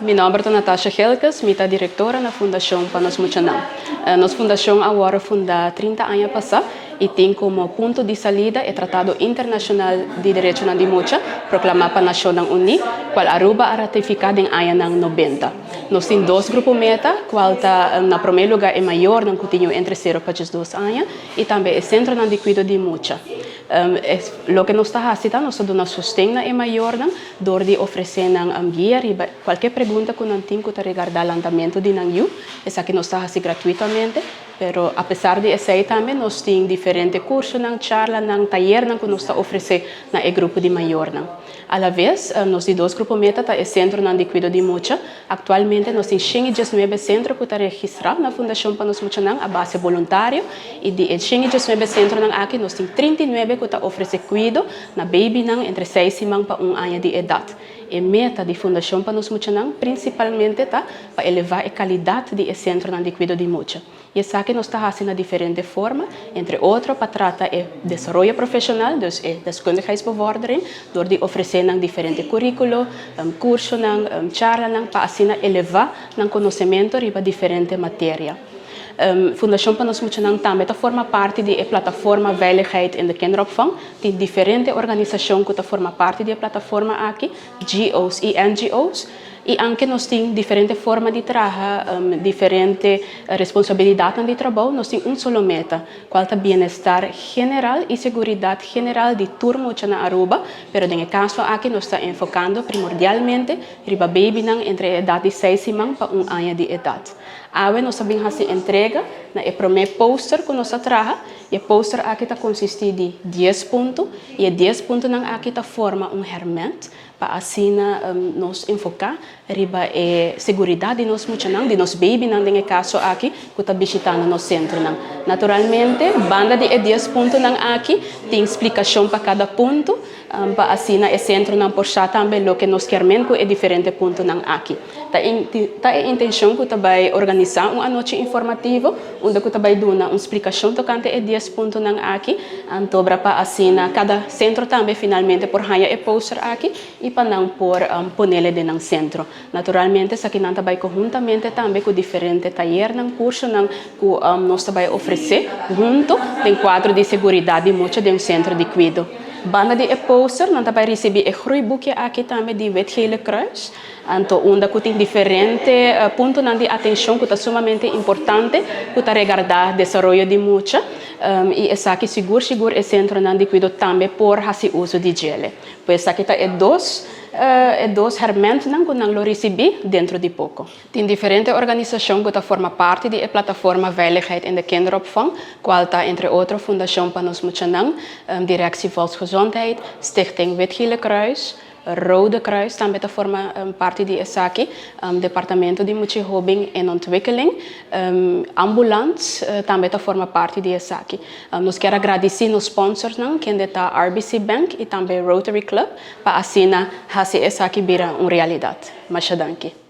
Meu nome é Natasha Gelkes, sou diretora na Fundação Panos Muchanang. Nossa fundação agora funda 30 anos passado e tem como ponto de saída o Tratado Internacional de Direito de Mucha, proclamado para a Nações Unidas, qual Aruba a ratificado em ano 90. Nós temos dois grupos meta, qual está na primeiro lugar é maior, não continua entre 0 para 2 anos, e também é centro de cuidado de mucha. O que nós estamos fazendo, nós estamos dando sustento é maior, door de oferecer guia e qualquer pergunta que não tem que regarda o andamento de nangu, essa que nós estamos fazendo gratuitamente, pero apesar de isso também nós temos diferentes cursos, charla, taller que nós estamos oferecendo no grupo de maior. A la vez, nós temos dois grupos meta, é centro de cuidado de mucha. Atualmente nós temos 19 centros que estão registrados na Fundação Panos Muchanang a base voluntário e de 19 centros aqui nós temos 39 que estão oferecendo cuidado na baby entre 6 e 1 ano de idade. A meta da Fundação Panos Muchanang principalmente está para elevar a qualidade do centro de cuidado de mucha. E isso aqui nós estamos fazendo de diferente forma, entre outros, para tratar o desenvolvimento profissional, dus deskundigheidsbevordering, door de oferecer diferentes currículos, cursos, charla, para assim elevar o conhecimento sobre diferentes matérias. Fundação Panos Muchanang também forma parte da plataforma Veiligheid in de Kinderopvang. Tem diferentes organizações que formam parte da plataforma aqui, GOs e NGOs. E anche nós temos diferentes formas de trabalhar, diferentes responsabilidades de trabalho. Nós temos solo meta, qual é o bem-estar general e segurança general de turma na Aruba. Pero no caso aqui nós estamos enfocando primordialmente riba baby entre a idade de 6 e 1 para 1 ano de idade. Agora nós sabemos fazer entrega na primeiro poster que nós trabalhamos. E o poster aqui consiste de 10 pontos e 10 pontos aqui forma hermente para assim nós enfocar riba a segurança de nós muchanang, de nós baby no caso aqui que está visitando no centro. Naturalmente, banda de 10 pontos aqui tem explicação para cada ponto para assim o centro por também o que nós queremos é diferente pontos aqui. Tá a intenção que vai organizar uma noite informativa onde que vai dar uma explicação tocante a 10 pontos aqui, antobra para assim cada centro também finalmente por ganhar o poster aqui e para não por ponele de no centro. Naturalmente, isso aqui não vai conjuntamente também com diferentes talleres, cursos que nós vai oferecer junto com quadro de segurança de mucho de centro de cuidado. Banda de poster, não vai receber o groeiboekje aqui também de Wetgele Kruis. Então, onde tem diferentes pontos de atenção que é sumamente importante para regarda o desenvolvimento de mucha. E essa aqui seguro é centro de cuidado também por fazer uso de gel. Pois aqui está dois herramientas que não recebi dentro de pouco. Tem diferentes organizações que formam parte da plataforma Veiligheid in de Kinderopvang, qual está entre outros Fundação Panos Muchanang, Directie Volksgezondheid, Stichting Witgele Kruis, Rode Kruis também forma parte de ESAKI, Departamento de Multihobbing en Ontwikkeling, Ambulance também forma parte de ESAKI. Nós queremos agradecer os sponsors, que está RBC Bank e também Rotary Club, para assim fazer ESAKI virar uma realidade. Muito obrigado.